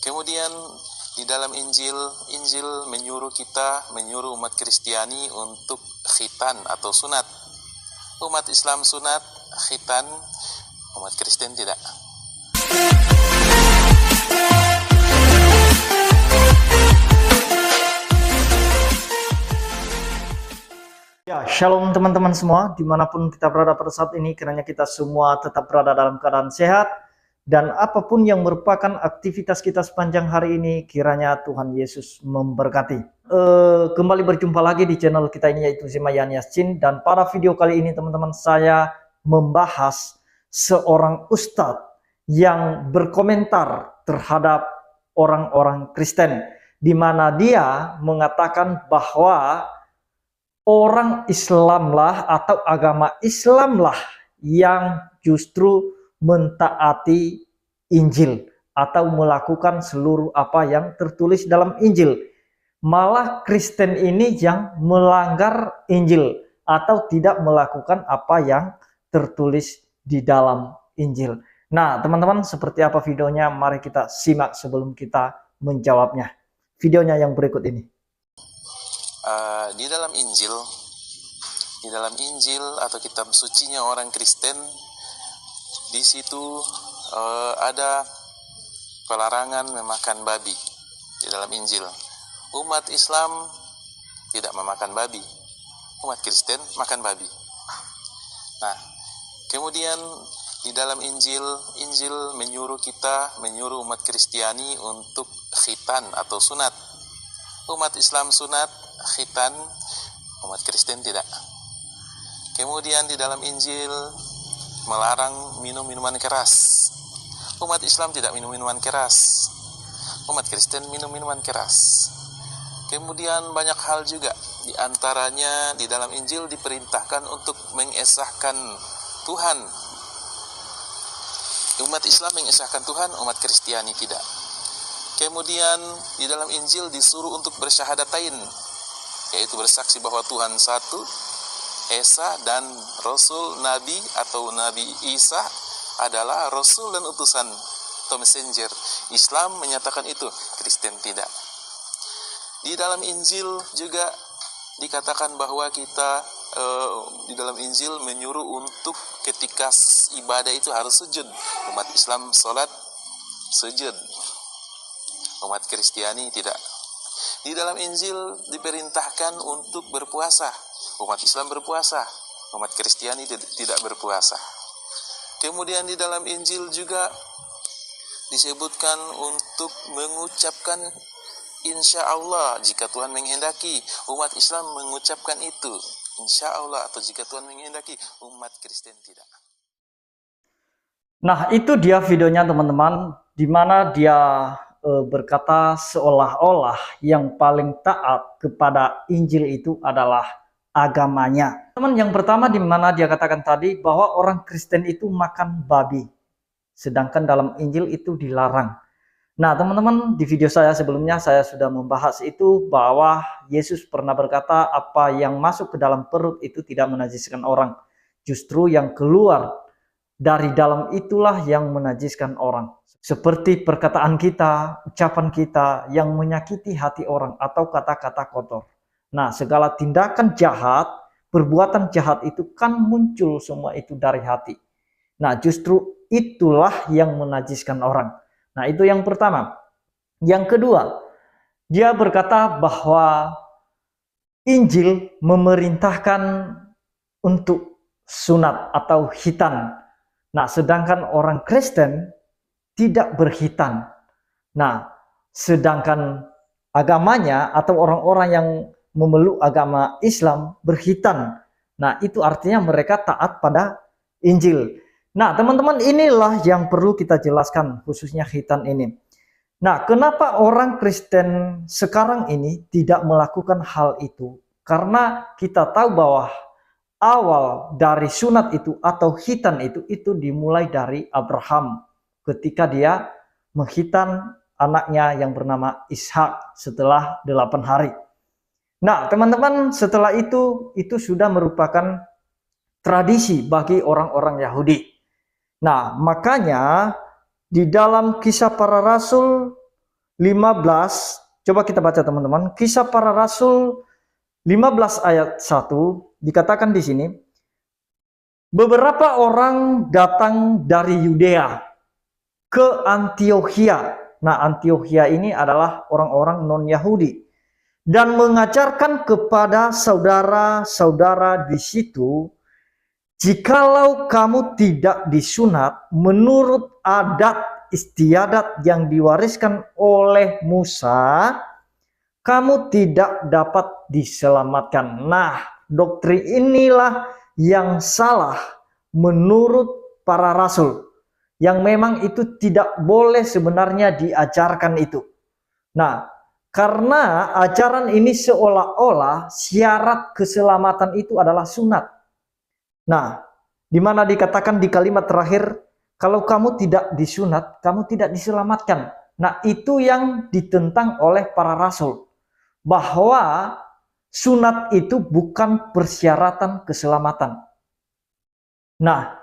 Kemudian di dalam Injil menyuruh umat Kristiani untuk khitan atau sunat. Umat Islam sunat, khitan, umat Kristen tidak. Ya, shalom teman-teman semua, dimanapun kita berada pada saat ini, kiranya kita semua tetap berada dalam keadaan sehat, dan apapun yang merupakan aktivitas kita sepanjang hari ini, kiranya Tuhan Yesus memberkati. Kembali berjumpa lagi di channel kita ini, yaitu Zemayan Yasin, dan pada video kali ini teman-teman, saya membahas seorang ustadz yang berkomentar terhadap orang-orang Kristen, di mana dia mengatakan bahwa orang Islamlah atau agama Islamlah yang justru mentaati Injil atau melakukan seluruh apa yang tertulis dalam Injil. Malah Kristen ini yang melanggar Injil atau tidak melakukan apa yang tertulis di dalam Injil. Nah, teman-teman, seperti apa videonya? Mari kita simak sebelum kita menjawabnya. Videonya yang berikut ini. Di dalam Injil atau kitab sucinya orang Kristen, di situ ada pelarangan memakan babi di dalam Injil. Umat Islam tidak memakan babi, umat Kristen makan babi. Nah, kemudian di dalam Injil menyuruh umat Kristiani untuk khitan atau sunat. Umat Islam sunat, khitan, umat Kristen tidak. Kemudian di dalam Injil melarang minum minuman keras. Umat Islam tidak minum minuman keras, umat Kristen minum minuman keras. Kemudian banyak hal juga, di antaranya di dalam Injil diperintahkan untuk mengesahkan Tuhan. Umat Islam mengesahkan Tuhan, umat Kristiani tidak. Kemudian di dalam Injil disuruh untuk bersyahadatain, yaitu bersaksi bahwa Tuhan satu, Esa dan Rasul Nabi atau Nabi Isa adalah Rasul dan utusan atau messenger. Islam menyatakan itu, Kristen tidak. Di dalam Injil juga dikatakan bahwa kita di dalam Injil menyuruh untuk ketika ibadah itu harus sujud. Umat Islam sholat sujud, umat Kristiani tidak. Di dalam Injil diperintahkan untuk berpuasa. Umat Islam berpuasa, umat Kristiani tidak berpuasa. Kemudian di dalam Injil juga disebutkan untuk mengucapkan insya Allah jika Tuhan menghendaki. Umat Islam mengucapkan itu, insya Allah atau jika Tuhan menghendaki. Umat Kristen tidak. Nah, itu dia videonya teman-teman, di mana dia berkata seolah-olah yang paling taat kepada Injil itu adalah agamanya. Teman, yang pertama di mana dia katakan tadi bahwa orang Kristen itu makan babi, sedangkan dalam Injil itu dilarang. Nah, teman-teman, di video saya sebelumnya saya sudah membahas itu bahwa Yesus pernah berkata apa yang masuk ke dalam perut itu tidak menajiskan orang. Justru yang keluar dari dalam itulah yang menajiskan orang. Seperti perkataan kita, ucapan kita yang menyakiti hati orang atau kata-kata kotor. Nah, segala tindakan jahat, perbuatan jahat itu kan muncul semua itu dari hati. Nah, justru itulah yang menajiskan orang. Nah, itu yang pertama. Yang kedua, dia berkata bahwa Injil memerintahkan untuk sunat atau khitan. Nah, sedangkan orang Kristen tidak berkhitan. Nah, sedangkan agamanya atau orang-orang yang memeluk agama Islam berkhitan. Nah, itu artinya mereka taat pada Injil. Nah, teman-teman, inilah yang perlu kita jelaskan, khususnya khitan ini. Nah, kenapa orang Kristen sekarang ini tidak melakukan hal itu? Karena kita tahu bahwa awal dari sunat itu atau khitan itu dimulai dari Abraham ketika dia menghitan anaknya yang bernama Ishak setelah 8 hari. Nah, teman-teman, setelah itu sudah merupakan tradisi bagi orang-orang Yahudi. Nah, makanya di dalam Kisah Para Rasul 15, coba kita baca teman-teman. Kisah Para Rasul 15 ayat 1 dikatakan di sini, beberapa orang datang dari Yudea ke Antiokhia. Nah, Antiokhia ini adalah orang-orang non-Yahudi dan mengajarkan kepada saudara-saudara di situ, jikalau kamu tidak disunat menurut adat istiadat yang diwariskan oleh Musa, kamu tidak dapat diselamatkan. Nah, doktrin inilah yang salah menurut para rasul, yang memang itu tidak boleh sebenarnya diajarkan itu. Nah, karena ajaran ini seolah-olah syarat keselamatan itu adalah sunat. Nah, di mana dikatakan di kalimat terakhir, kalau kamu tidak disunat, kamu tidak diselamatkan. Nah, itu yang ditentang oleh para rasul, bahwa sunat itu bukan persyaratan keselamatan. Nah,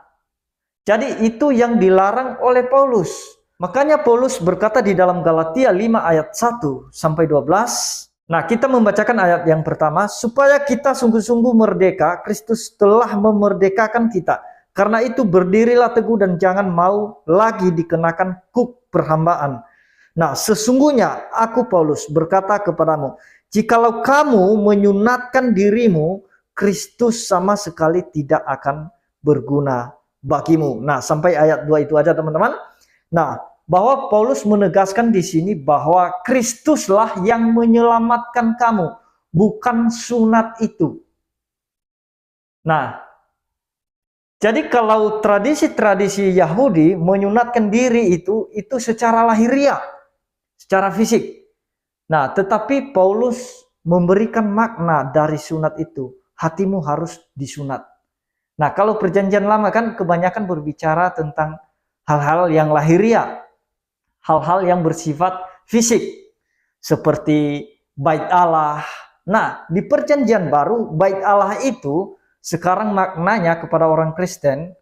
jadi itu yang dilarang oleh Paulus. Makanya Paulus berkata di dalam Galatia 5 ayat 1 sampai 12. Nah, kita membacakan ayat yang pertama, supaya kita sungguh-sungguh merdeka, Kristus telah memerdekakan kita. Karena itu berdirilah teguh dan jangan mau lagi dikenakan kuk perhambaan. Nah, sesungguhnya aku Paulus berkata kepadamu, jikalau kamu menyunatkan dirimu, Kristus sama sekali tidak akan berguna bagimu. Nah, sampai ayat 2 itu aja teman-teman. Nah, bahwa Paulus menegaskan di sini bahwa Kristuslah yang menyelamatkan kamu, bukan sunat itu. Nah, jadi kalau tradisi-tradisi Yahudi menyunatkan diri itu secara lahiriah, secara fisik. Nah, tetapi Paulus memberikan makna dari sunat itu, hatimu harus disunat. Nah, kalau perjanjian lama kan kebanyakan berbicara tentang hal-hal yang lahiriah, hal-hal yang bersifat fisik, seperti bait Allah. Nah, di perjanjian baru, bait Allah itu sekarang maknanya kepada orang Kristen,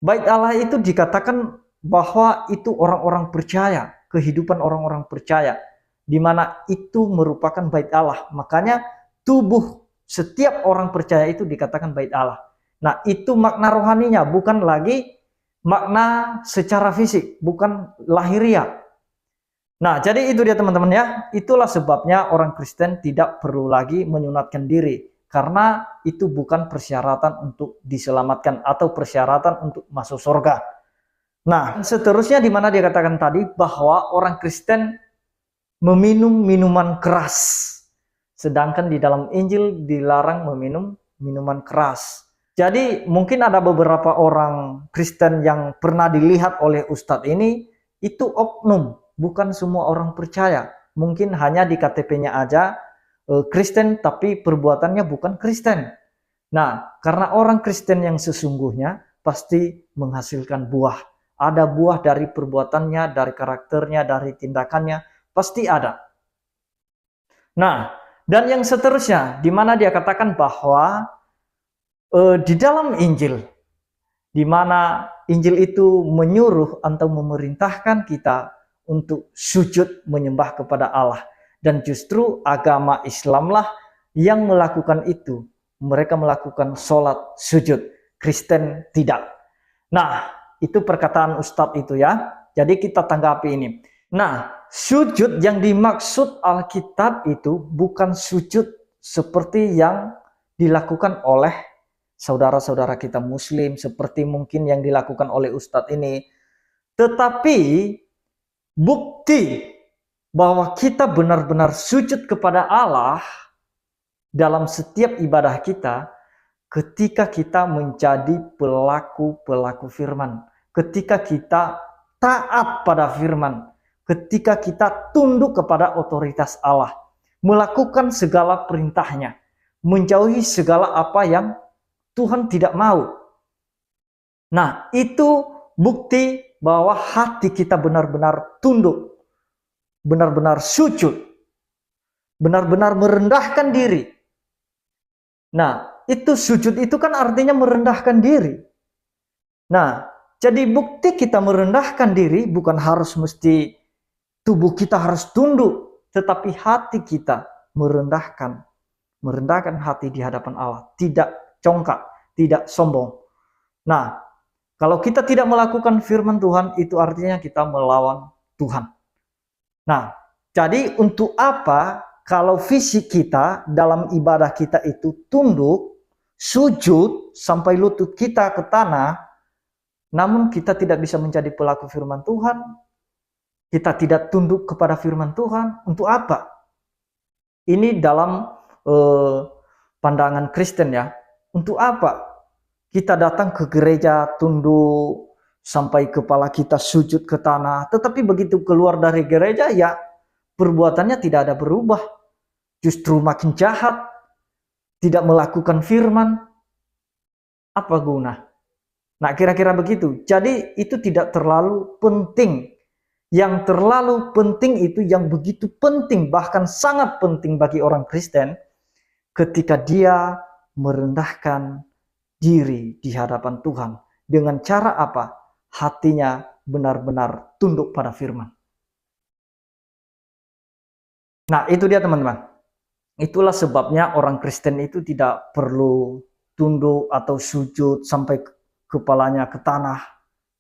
bait Allah itu dikatakan bahwa itu orang-orang percaya, kehidupan orang-orang percaya, di mana itu merupakan bait Allah. Makanya tubuh setiap orang percaya itu dikatakan bait Allah. Nah, itu makna rohaninya, bukan lagi makna secara fisik, bukan lahiriah. Nah, jadi itu dia teman-teman ya. Itulah sebabnya orang Kristen tidak perlu lagi menyunatkan diri, karena itu bukan persyaratan untuk diselamatkan atau persyaratan untuk masuk surga. Nah, seterusnya di mana dia katakan tadi bahwa orang Kristen meminum minuman keras, sedangkan di dalam Injil dilarang meminum minuman keras. Jadi mungkin ada beberapa orang Kristen yang pernah dilihat oleh Ustadz ini, itu oknum, bukan semua orang percaya. Mungkin hanya di KTP-nya aja Kristen, tapi perbuatannya bukan Kristen. Nah, karena orang Kristen yang sesungguhnya pasti menghasilkan buah. Ada buah dari perbuatannya, dari karakternya, dari tindakannya, pasti ada. Nah, dan yang seterusnya, di mana dia katakan bahwa di dalam Injil, di mana Injil itu menyuruh atau memerintahkan kita untuk sujud menyembah kepada Allah. Dan justru agama Islamlah yang melakukan itu. Mereka melakukan sholat sujud, Kristen tidak. Nah, itu perkataan Ustadz itu ya. Jadi kita tanggapi ini. Nah, sujud yang dimaksud Alkitab itu bukan sujud seperti yang dilakukan oleh saudara-saudara kita Muslim, seperti mungkin yang dilakukan oleh Ustadz ini. Tetapi bukti bahwa kita benar-benar sujud kepada Allah dalam setiap ibadah kita, ketika kita menjadi pelaku-pelaku firman, ketika kita taat pada firman, ketika kita tunduk kepada otoritas Allah, melakukan segala perintahnya, menjauhi segala apa yang Tuhan tidak mau. Nah, itu bukti bahwa hati kita benar-benar tunduk, benar-benar sujud, benar-benar merendahkan diri. Nah, itu sujud itu kan artinya merendahkan diri. Nah, jadi bukti kita merendahkan diri bukan harus mesti tubuh kita harus tunduk, tetapi hati kita merendahkan hati di hadapan Allah, tidak congkak, tidak sombong. Nah, kalau kita tidak melakukan firman Tuhan, itu artinya kita melawan Tuhan. Nah, jadi untuk apa kalau fisik kita dalam ibadah kita itu tunduk, sujud sampai lutut kita ke tanah, namun kita tidak bisa menjadi pelaku firman Tuhan, kita tidak tunduk kepada firman Tuhan, untuk apa? Ini dalam pandangan Kristen ya. Untuk apa? Kita datang ke gereja tunduk sampai kepala kita sujud ke tanah, tetapi begitu keluar dari gereja ya perbuatannya tidak ada berubah, justru makin jahat, tidak melakukan firman. Apa guna? Nah, kira-kira begitu. Jadi itu tidak terlalu penting. Yang terlalu penting itu yang begitu penting, bahkan sangat penting bagi orang Kristen, ketika dia merendahkan diri di hadapan Tuhan. Dengan cara apa? Hatinya benar-benar tunduk pada firman. Nah, itu dia teman-teman. Itulah sebabnya orang Kristen itu tidak perlu tunduk atau sujud sampai kepalanya ke tanah.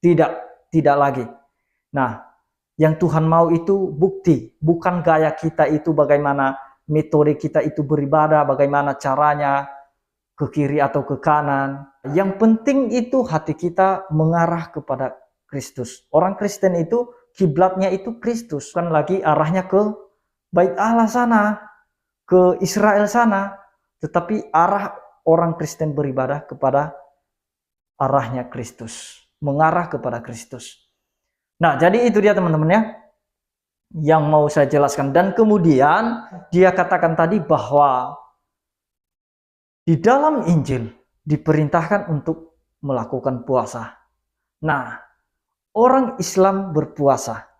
Tidak lagi. Nah, yang Tuhan mau itu bukti, bukan gaya kita itu bagaimana metode kita itu beribadah, bagaimana caranya, ke kiri atau ke kanan. Yang penting itu hati kita mengarah kepada Kristus. Orang Kristen itu kiblatnya itu Kristus, bukan lagi arahnya ke Bait Allah sana, ke Israel sana, tetapi arah orang Kristen beribadah kepada arahnya Kristus, mengarah kepada Kristus. Nah, jadi itu dia teman-teman ya, yang mau saya jelaskan. Dan kemudian dia katakan tadi bahwa di dalam Injil diperintahkan untuk melakukan puasa. Nah, orang Islam berpuasa.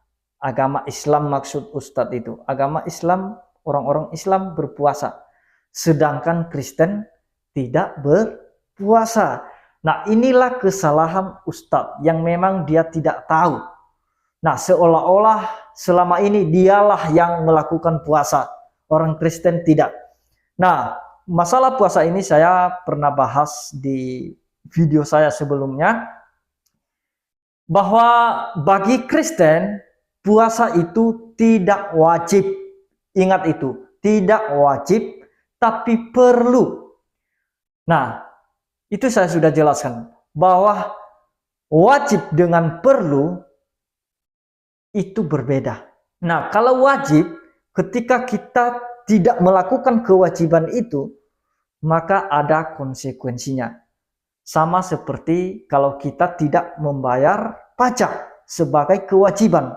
Agama Islam maksud Ustadz itu. Agama Islam, orang-orang Islam berpuasa. Sedangkan Kristen tidak berpuasa. Nah, inilah kesalahan Ustadz yang memang dia tidak tahu. Nah, seolah-olah selama ini dialah yang melakukan puasa. Orang Kristen tidak. Nah, masalah puasa ini saya pernah bahas di video saya sebelumnya, bahwa bagi Kristen puasa itu tidak wajib. Ingat itu, tidak wajib tapi perlu. Nah, itu saya sudah jelaskan bahwa wajib dengan perlu itu berbeda. Nah, kalau wajib, ketika kita tidak melakukan kewajiban itu, maka ada konsekuensinya. Sama seperti kalau kita tidak membayar pajak sebagai kewajiban.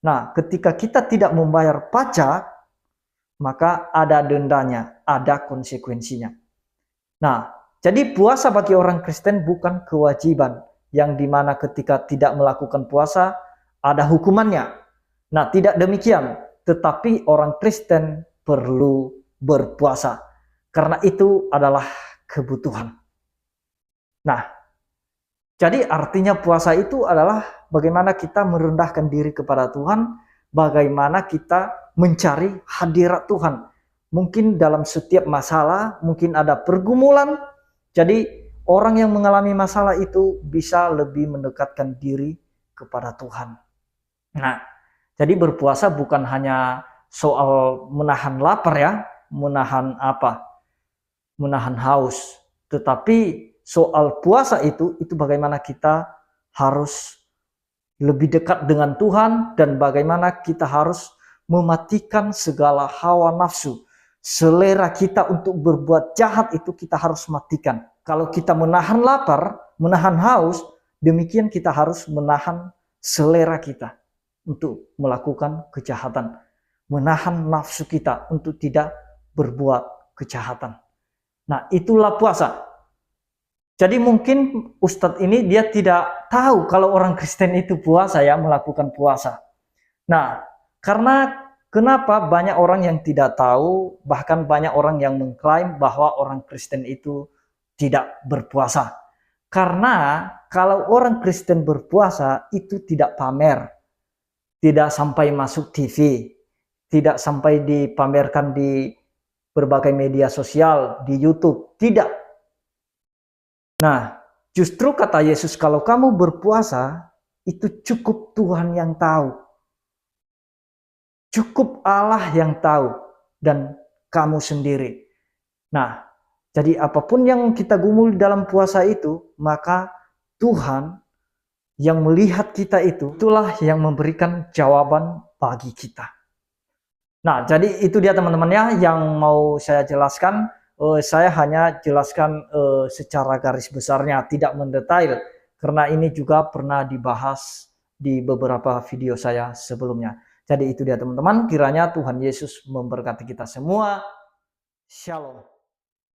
Nah, ketika kita tidak membayar pajak, maka ada dendanya, ada konsekuensinya. Nah, jadi puasa bagi orang Kristen bukan kewajiban, yang dimana ketika tidak melakukan puasa, ada hukumannya. Nah, tidak demikian. Tetapi orang Kristen perlu berpuasa. Karena itu adalah kebutuhan. Nah, jadi artinya puasa itu adalah bagaimana kita merendahkan diri kepada Tuhan, bagaimana kita mencari hadirat Tuhan. Mungkin dalam setiap masalah, mungkin ada pergumulan. Jadi orang yang mengalami masalah itu bisa lebih mendekatkan diri kepada Tuhan. Nah, jadi berpuasa bukan hanya soal menahan lapar ya, menahan menahan haus, tetapi soal puasa itu bagaimana kita harus lebih dekat dengan Tuhan dan bagaimana kita harus mematikan segala hawa nafsu. Selera kita untuk berbuat jahat itu kita harus matikan. Kalau kita menahan lapar, menahan haus, demikian kita harus menahan selera kita untuk melakukan kejahatan, menahan nafsu kita untuk tidak berbuat kejahatan. Nah, itulah puasa. Jadi mungkin Ustadz ini dia tidak tahu kalau orang Kristen itu puasa ya, melakukan puasa. Nah, karena kenapa banyak orang yang tidak tahu, bahkan banyak orang yang mengklaim bahwa orang Kristen itu tidak berpuasa. Karena kalau orang Kristen berpuasa itu tidak pamer. tidak sampai masuk TV, tidak sampai dipamerkan di berbagai media sosial, di YouTube, tidak. Nah, justru kata Yesus, kalau kamu berpuasa, itu cukup Tuhan yang tahu. Cukup Allah yang tahu, dan kamu sendiri. Nah, jadi apapun yang kita gumul dalam puasa itu, maka Tuhan yang melihat kita itulah yang memberikan jawaban bagi kita. Nah, jadi itu dia teman-teman ya yang mau saya jelaskan. Saya hanya jelaskan secara garis besarnya, tidak mendetail. Karena ini juga pernah dibahas di beberapa video saya sebelumnya. Jadi itu dia teman-teman, kiranya Tuhan Yesus memberkati kita semua. Shalom.